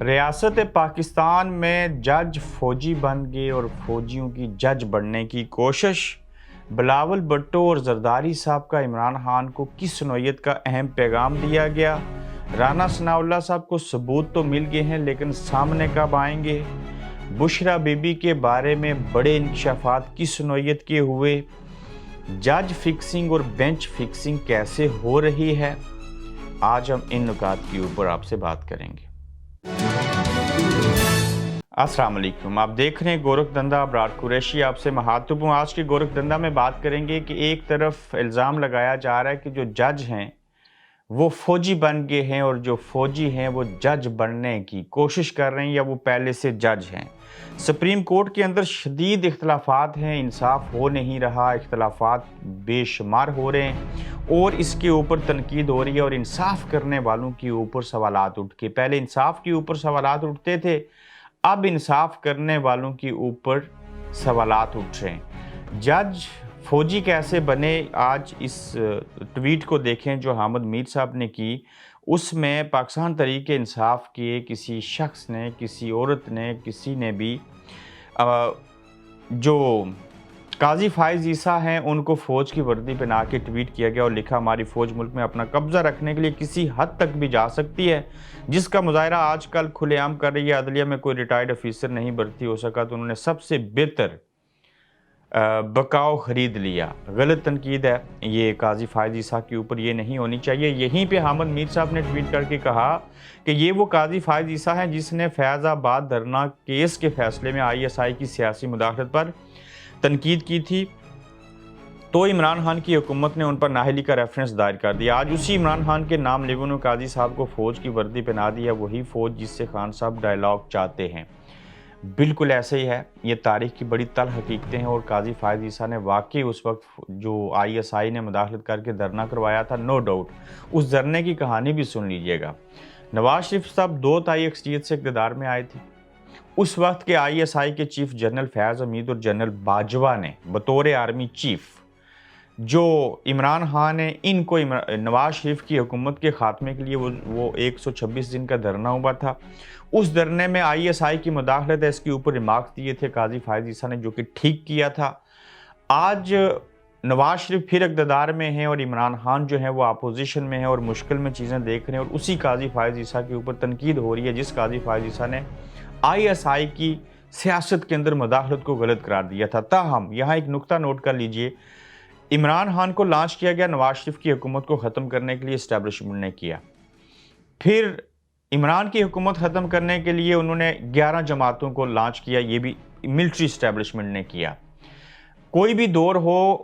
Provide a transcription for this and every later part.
ریاست پاکستان میں جج فوجی بن گئے اور فوجیوں کی جج بننے کی کوشش۔ بلاول بھٹو اور زرداری صاحب کا عمران خان کو کس نوعیت کا اہم پیغام دیا گیا؟ رانا ثناء اللہ صاحب کو ثبوت تو مل گئے ہیں لیکن سامنے کب آئیں گے؟ بشرا بی بی کے بارے میں بڑے انکشافات کس نوعیت کے ہوئے؟ جج فکسنگ اور بینچ فکسنگ کیسے ہو رہی ہے؟ آج ہم ان نکات کے اوپر آپ سے بات کریں گے۔ السلام علیکم، آپ دیکھ رہے ہیں گورکھ دھندا، ابرار قریشی آپ سے مخاطب ہوں۔ آج کے گورکھ دھندا میں بات کریں گے کہ ایک طرف الزام لگایا جا رہا ہے کہ جو جج ہیں وہ فوجی بن گئے ہیں اور جو فوجی ہیں وہ جج بننے کی کوشش کر رہے ہیں یا وہ پہلے سے جج ہیں۔ سپریم کورٹ کے اندر شدید اختلافات ہیں، انصاف ہو نہیں رہا، اختلافات بے شمار ہو رہے ہیں اور اس کے اوپر تنقید ہو رہی ہے اور انصاف کرنے والوں کے اوپر سوالات اٹھ کے، پہلے انصاف کے اوپر سوالات اٹھتے تھے، اب انصاف کرنے والوں کے اوپر سوالات اٹھ رہے ہیں۔ جج فوجی کیسے بنے؟ آج اس ٹویٹ کو دیکھیں جو حامد میر صاحب نے کی، اس میں پاکستان تحریک انصاف کے کسی شخص نے، کسی عورت نے، کسی نے بھی جو قاضی فائز عیسیٰ ہیں ان کو فوج کی وردی پہنا کے ٹویٹ کیا گیا اور لکھا ہماری فوج ملک میں اپنا قبضہ رکھنے کے لیے کسی حد تک بھی جا سکتی ہے، جس کا مظاہرہ آج کل کھلے عام کر رہی ہے۔ عدلیہ میں کوئی ریٹائرڈ افیسر نہیں بھرتی ہو سکا تو انہوں نے سب سے بہتر بکاؤ خرید لیا۔ غلط تنقید ہے یہ قاضی فائز عیسیٰ کے اوپر، یہ نہیں ہونی چاہیے۔ یہیں پہ حامد میر صاحب نے ٹویٹ کر کے کہا کہ یہ وہ قاضی فائز عیسیٰ ہیں جس نے فیض آباد دھرنا کیس کے فیصلے میں ISI کی سیاسی مداخلت پر تنقید کی تھی، تو عمران خان کی حکومت نے ان پر نااہلی کا ریفرنس دائر کر دیا۔ آج اسی عمران خان کے نام لیوں نے قاضی صاحب کو فوج کی وردی پہنا دی ہے، وہی فوج جس سے خان صاحب ڈائلاگ چاہتے ہیں۔ بالکل ایسے ہی ہے، یہ تاریخ کی بڑی تلخ حقیقتیں ہیں اور قاضی فائز عیسیٰ نے واقعی اس وقت جو ISI نے مداخلت کر کے دھرنا کروایا تھا، نو ڈاؤٹ اس دھرنے کی کہانی بھی سن لیجئے گا۔ نواز شریف صاحب 2 تائی اکثریت سے اقتدار میں آئے تھے، اس وقت کے ISI کے چیف جنرل فیاض حمید اور جنرل باجوہ نے بطور آرمی چیف جو عمران خان نے ان کو نواز شریف کی حکومت کے خاتمے کے لیے وہ 126 دن کا دھرنا ہوا تھا، اس دھرنے میں ISI کی مداخلت ہے، اس کے اوپر ریمارکس دیے تھے قاضی فائز عیسیٰ نے جو کہ ٹھیک کیا تھا۔ آج نواز شریف پھر اقتدار میں ہیں اور عمران خان جو ہیں وہ اپوزیشن میں ہیں اور مشکل میں چیزیں دیکھ رہے ہیں اور اسی قاضی فائز عیسیٰ کے اوپر تنقید ہو رہی ہے جس قاضی فائز عیسیٰ نے ISI کی سیاست کے اندر مداخلت کو غلط قرار دیا تھا۔ تاہم یہاں ایک نقطہ نوٹ کر لیجئے، عمران خان کو لانچ کیا گیا نواز شریف کی حکومت کو ختم کرنے کے لیے اسٹیبلشمنٹ نے کیا، پھر عمران کی حکومت ختم کرنے کے لیے انہوں نے 11 جماعتوں کو لانچ کیا، یہ بھی ملٹری اسٹیبلشمنٹ نے کیا۔ کوئی بھی دور ہو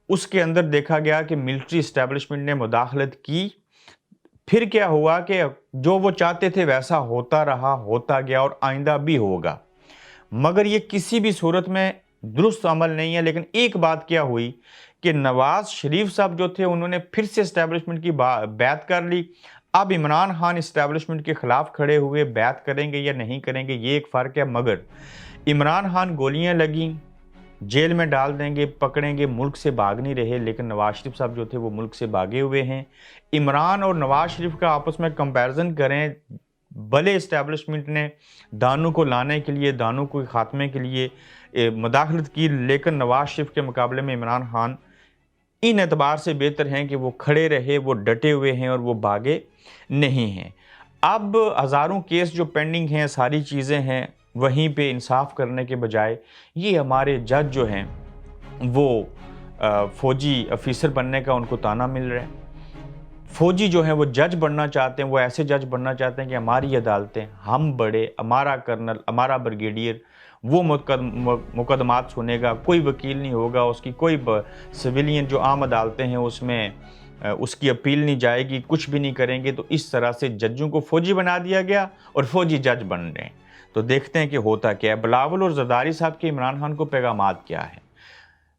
اس کے اندر دیکھا گیا کہ ملٹری اسٹیبلشمنٹ نے مداخلت کی، پھر کیا ہوا کہ جو وہ چاہتے تھے ویسا ہوتا رہا، ہوتا گیا اور آئندہ بھی ہوگا، مگر یہ کسی بھی صورت میں درست عمل نہیں ہے۔ لیکن ایک بات کیا ہوئی کہ نواز شریف صاحب جو تھے انہوں نے پھر سے اسٹیبلشمنٹ کی بیعت کر لی، اب عمران خان اسٹیبلشمنٹ کے خلاف کھڑے ہوئے بیعت کریں گے یا نہیں کریں گے، یہ ایک فرق ہے۔ مگر عمران خان گولیاں لگیں، جیل میں ڈال دیں گے، پکڑیں گے، ملک سے بھاگ نہیں رہے، لیکن نواز شریف صاحب جو تھے وہ ملک سے بھاگے ہوئے ہیں۔ عمران اور نواز شریف کا آپس میں کمپیرزن کریں، بھلے اسٹیبلشمنٹ نے دانوں کو لانے کے لیے، دانوں کو خاتمے کے لیے مداخلت کی، لیکن نواز شریف کے مقابلے میں عمران خان ان اعتبار سے بہتر ہیں کہ وہ کھڑے رہے، وہ ڈٹے ہوئے ہیں اور وہ بھاگے نہیں ہیں۔ اب ہزاروں کیس جو پینڈنگ ہیں، ساری چیزیں ہیں، وہیں پہ انصاف کرنے کے بجائے یہ ہمارے جج جو ہیں وہ فوجی افیسر بننے کا ان کو تانا مل رہا ہے۔ فوجی جو ہیں وہ جج بننا چاہتے ہیں، وہ ایسے جج بننا چاہتے ہیں کہ ہماری عدالتیں، ہم بڑے، ہمارا کرنل، ہمارا بریگیڈیئر وہ مقدمات سنے گا، کوئی وکیل نہیں ہوگا، اس کی کوئی سویلین جو عام عدالتیں ہیں اس میں اس کی اپیل نہیں جائے گی، کچھ بھی نہیں کریں گے۔ تو اس طرح سے ججوں کو فوجی بنا دیا گیا اور فوجی جج بن رہے ہیں۔ تو دیکھتے ہیں کہ ہوتا کیا ہے۔ بلاول اور زرداری صاحب کے عمران خان کو پیغامات کیا ہیں؟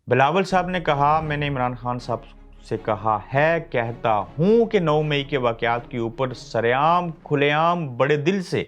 بلاول صاحب نے کہا، میں نے عمران خان صاحب سے کہا ہے، کہتا ہوں کہ 9 مئی کے واقعات کے اوپر سرعام، کھلے عام، بڑے دل سے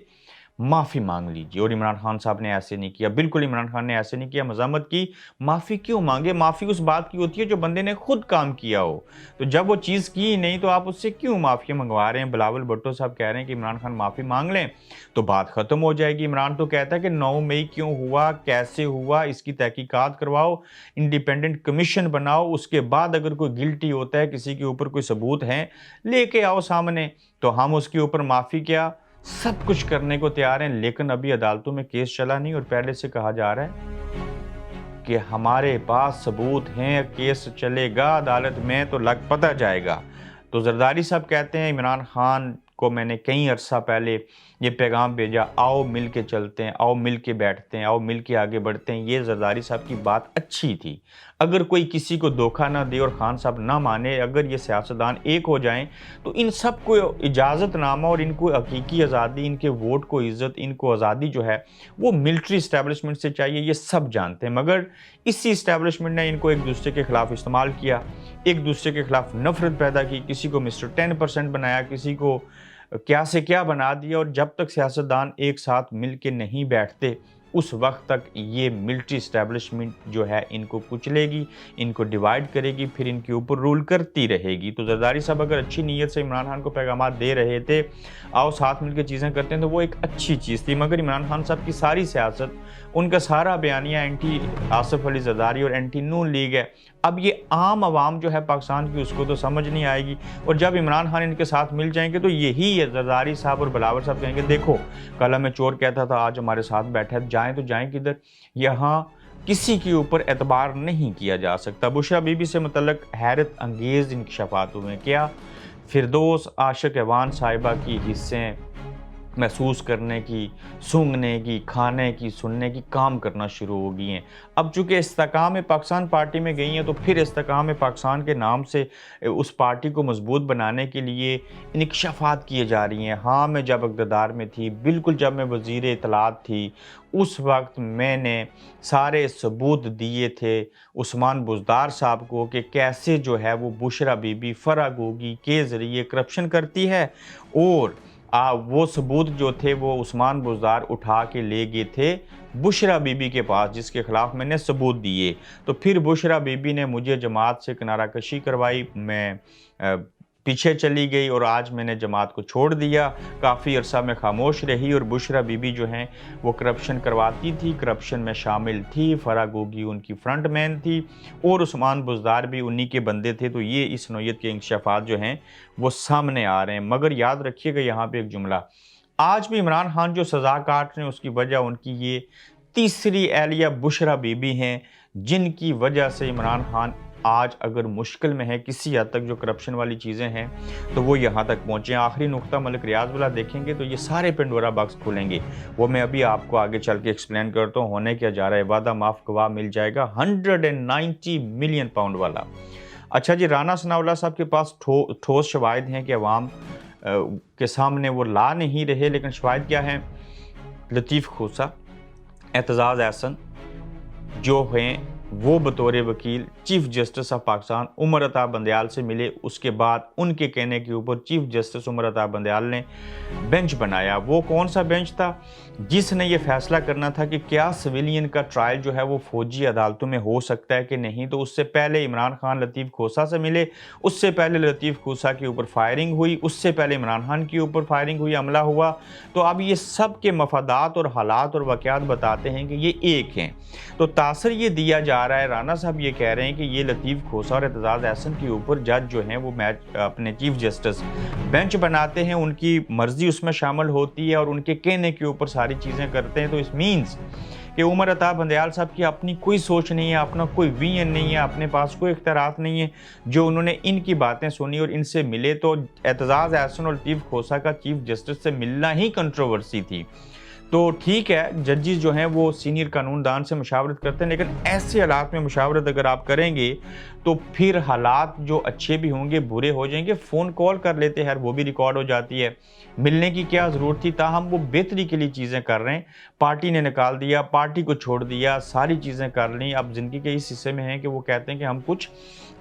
माफ़ी मांग लीजिए। और इमरान खान साहब ने ऐसे नहीं किया, बिल्कुल इमरान खान ने ऐसे नहीं किया, मज़ामत की। माफ़ी क्यों मांगे? माफ़ी उस बात की होती है जो बंदे ने खुद काम किया हो। तो जब वो चीज़ की ही नहीं तो आप उससे क्यों माफ़ी मंगवा रहे हैं? बिलावल भुट्टो साहब कह रहे हैं कि इमरान खान माफ़ी मांग लें तो बात ख़त्म हो जाएगी। इमरान तो कहता है कि 9 मई क्यों हुआ, कैसे हुआ, इसकी तहकीकात करवाओ, इंडिपेंडेंट कमीशन बनाओ, उसके बाद अगर कोई गिल्टी होता है, किसी के ऊपर कोई सबूत हैं, लेके आओ सामने, तो हम उसके ऊपर माफ़ी क्या सब कुछ करने को तैयार हैं। लेकिन अभी अदालतों में केस चला नहीं और पहले से कहा जा रहा है कि हमारे पास सबूत हैं, केस चलेगा अदालत में तो लग पता जाएगा। तो जरदारी साहब कहते हैं इमरान खान को मैंने कई अरसा पहले ये पैगाम भेजा, आओ मिल के चलते हैं, आओ मिल के बैठते हैं, आओ मिल के आगे बढ़ते हैं। ये जरदारी साहब की बात अच्छी थी। अगर कोई किसी को धोखा ना दे और खान साहब ना माने, अगर ये सियासतदान एक हो जाएं तो इन सब को इजाज़तनामा और इनको हकीकी आज़ादी, इनके वोट को इज़्ज़त, इनको आज़ादी जो है वो मिलिट्री इस्टेब्लिशमेंट से चाहिए, ये सब जानते हैं। मगर इसी इस्टेब्लिशमेंट ने इनको एक दूसरे के खिलाफ इस्तेमाल किया, एक दूसरे के खिलाफ नफरत पैदा की, किसी को मिस्टर 10% बनाया, किसी को क्या से क्या बना दिया। और जब तक सियासतदान एक साथ मिल के नहीं बैठते उस वक्त तक ये मिलिट्री इस्टेब्लिशमेंट जो है इनको कुचलेगी, इनको डिवाइड करेगी, फिर इनके ऊपर रूल करती रहेगी। तो जरदारी साहब अगर अच्छी नीयत से इमरान खान को पैगाम दे रहे थे, आओ साथ मिलकर चीज़ें करते हैं, तो वो एक अच्छी चीज़ थी। मगर इमरान खान साहब की सारी सियासत, उनका सारा बयानिया एंटी आसिफ अली जरदारी और एंटी नून लीग है। अब ये आम आवाम जो है पाकिस्तान की, उसको तो समझ नहीं आएगी। और जब इमरान खान इनके साथ मिल जाएंगे तो यही है, जरदारी साहब और बिलावल साहब कहेंगे देखो कल हमें चोर कहता था, आज हमारे साथ बैठा है, जाएं तो जाएं किधर। यहाँ किसी के ऊपर एतबार नहीं किया जा सकता। बुशरा बीबी से मुतल्लक हैरत अंगेज़ इंकशाफात हुए। क्या फिरदौस आशिक एवान साहिबा की हिस्सें महसूस करने की, सूंघने की, खाने की, सुनने की, काम करना शुरू हो गई हैं। अब चूँकि इस्तेकाम पाकिस्तान पार्टी में गई हैं तो फिर इस्तेकाम पाकिस्तान के नाम से उस पार्टी को मजबूत बनाने के लिए इंकशाफात किए जा रही हैं। हाँ, मैं जब इक़्तिदार में थी, बिल्कुल जब मैं वज़ीर इत्तलात थी, उस वक्त मैंने सारे सबूत दिए थे उस्मान बुज़दार साहब को कि कैसे जो है वो बुशरा बीबी फरागोगी के ज़रिए करप्शन करती है। और वो सबूत जो थे वो उस्मान बुज़दार उठा के ले गए थे बुशरा बीबी के पास, जिसके ख़िलाफ़ मैंने सबूत दिए। तो फिर बुशरा बीबी ने मुझे जमात से किनारा कशी करवाई, मैं पीछे चली गई और आज मैंने जमात को छोड़ दिया। काफ़ी अरसा में खामोश रही और बुशरा बीबी जो हैं वो करप्शन करवाती थी, करप्शन में शामिल थी, फरागोगी उनकी फ्रंट मैन थी और उस्मान बुज़दार भी उन्हीं के बंदे थे। तो ये इस नौयत के इंकशाफात जो हैं वो सामने आ रहे हैं। मगर याद रखिएगा यहाँ पे एक जुमला, आज भी इमरान खान जो सज़ा काट रहे हैं उसकी वजह उनकी ये तीसरी एहलिया बुशरा बीबी हैं, जिनकी वजह से इमरान खान आज अगर मुश्किल में है, किसी हद तक जो करप्शन वाली चीज़ें हैं तो वो यहाँ तक पहुँचे हैं। आखिरी नुक्ता मलिक रियाज वाला देखेंगे तो ये सारे पेंडोरा बॉक्स खुलेंगे, वो मैं अभी आपको आगे चल के एक्सप्लेन करता हूँ। होने क्या जा रहा है, वादा माफ़ गवाह मिल जाएगा 190 मिलियन पाउंड वाला। अच्छा जी, राना सनाउल्लाह साहब के पास ठोस शवाहिद हैं कि अवाम के सामने वो ला नहीं रहे, लेकिन शवाहिद क्या हैं? लतीफ़ खोसा, एतजाज़ एहसन जो हैं वो बतौर वकील chief justice of Pakistan Umar Ata Bandial से मिले। उसके बाद उनके कहने के ऊपर चीफ जस्टिस उमर अता बंदयाल ने बेंच बनाया। वो कौन सा बेंच था? जिसने ये फैसला करना था कि क्या सिविलियन का ट्रायल जो है वो फौजी अदालतों में हो सकता है कि नहीं। तो उससे पहले इमरान खान लतीफ़ खोसा से मिले, उससे पहले लतीफ़ खोसा के ऊपर फायरिंग हुई, उससे पहले इमरान खान के ऊपर फायरिंग हुई, हमला हुआ। तो अब ये सब के मफादात और हालात और वाक़यात बताते हैं कि ये एक हैं। तो तासर ये दिया जा रहा है, राना साहब ये कह रहे हैं कि ये लतीफ़ खोसा और एतजाज़ एहसन के ऊपर जज जो हैं वो अपने चीफ जस्टिस बेंच बनाते हैं, उनकी मर्ज़ी उसमें शामिल होती है और उनके कहने के ऊपर सारी चीज़ें करते हैं। तो इस मीन्स कि उमर अता बंदयाल साहब की अपनी कोई सोच नहीं है, अपना कोई विजन नहीं है, अपने पास कोई इख्तियारात नहीं है। जो उन्होंने इनकी बातें सुनी और इनसे मिले, तो एतजाज़ एहसन और लतीफ़ खोसा का चीफ जस्टिस से मिलना ही कंट्रोवर्सी थी। तो ठीक है, जजेस जो हैं वो सीनियर कानूनदान से मशावरत करते हैं, लेकिन ऐसे हालात में मशावरत अगर आप करेंगे तो फिर हालात जो अच्छे भी होंगे बुरे हो जाएंगे। फ़ोन कॉल कर लेते हैं, वो भी रिकॉर्ड हो जाती है। मिलने की क्या ज़रूरत थी, ताहम वो बेहतरी के लिए चीज़ें कर रहे हैं। पार्टी ने निकाल दिया, पार्टी को छोड़ दिया, सारी चीज़ें कर लीं। अब ज़िंदगी के इस हिस्से में हैं कि वो कहते हैं कि हम कुछ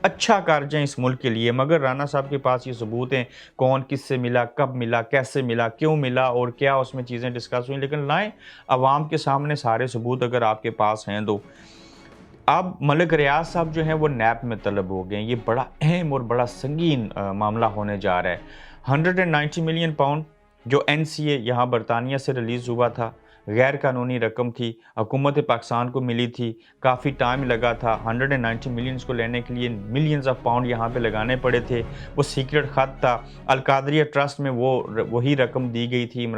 अच्छा कर जाएँ इस मुल्क के लिए। मगर राना साहब के पास ये सबूत हैं, कौन किससे मिला, कब मिला, कैसे मिला, क्यों मिला और क्या उसमें चीज़ें डिस्कस हुई। लेकिन लाएँ अवाम के सामने सारे सबूत अगर आपके पास हैं तो। अब मलिक रियाज साहब जो हैं वो नैब में तलब हो गए हैं। ये बड़ा अहम और बड़ा संगीन मामला होने जा रहा है। 190 मिलियन पाउंड जो एनसीए यहाँ बरतानिया से रिलीज़ हुआ था, गैर कानूनी रकम थी, हुकूमत पाकिस्तान को मिली थी, काफ़ी टाइम लगा था। 190 मिलियंस को लेने के लिए मिलियंस ऑफ पाउंड यहाँ पे लगाने पड़े थे। वो सीक्रेट ख़त था, अलकादरिया ट्रस्ट में वही रकम दी गई थी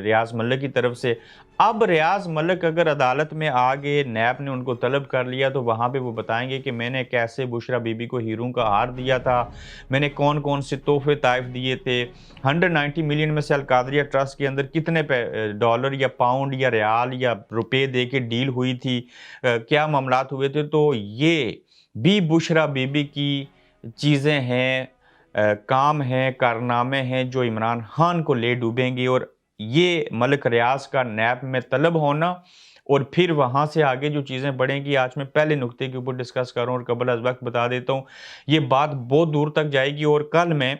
रियाज मलिक की तरफ से। अब रियाज मलिक अगर अदालत में आ गए, नैब ने उनको तलब कर लिया, तो वहाँ पे वो बताएंगे कि मैंने कैसे बुशरा बीबी को हीरों का हार दिया था, मैंने कौन कौन से तोहफे ताइफ दिए थे, 190 मिलियन में से अलकादरिया ट्रस्ट के अंदर कितने डॉलर या पाउंड या रियाल या रुपए दे के डील हुई थी, क्या मामलात हुए थे। तो ये भी बुशरा बीबी की चीज़ें हैं, काम हैं, कारनामे हैं जो इमरान खान को ले डूबेंगे। और ये मलिक रियाज का नैब में तलब होना और फिर वहाँ से आगे जो चीज़ें बढ़ेंगी, आज मैं पहले नुक्ते के ऊपर डिस्कस कर रहा हूँ और कबल अज़ वक्त बता देता हूँ, ये बात बहुत दूर तक जाएगी। और कल मैं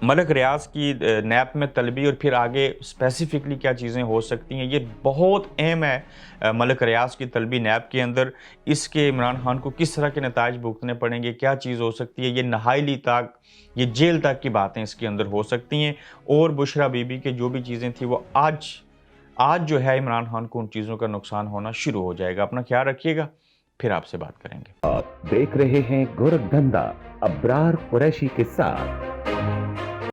मलिक रियाज की नैब में तलबी और फिर आगे स्पेसिफिकली क्या चीज़ें हो सकती हैं, ये बहुत अहम है। मलिक रियाज की तलबी नैब के अंदर इसके इमरान खान को किस तरह के नताइज भुगतने पड़ेंगे, क्या चीज़ हो सकती है, ये नहाइली तक, ये जेल तक की बातें इसके अंदर हो सकती हैं। और बुशरा बीबी के जो भी चीज़ें थी वो आज जो है इमरान खान को उन चीज़ों का नुकसान होना शुरू हो जाएगा। अपना ख्याल रखिएगा, फिर आपसे बात करेंगे। आप देख रहे हैं गोरखधंधा अब्रार कुरैशी के साथ।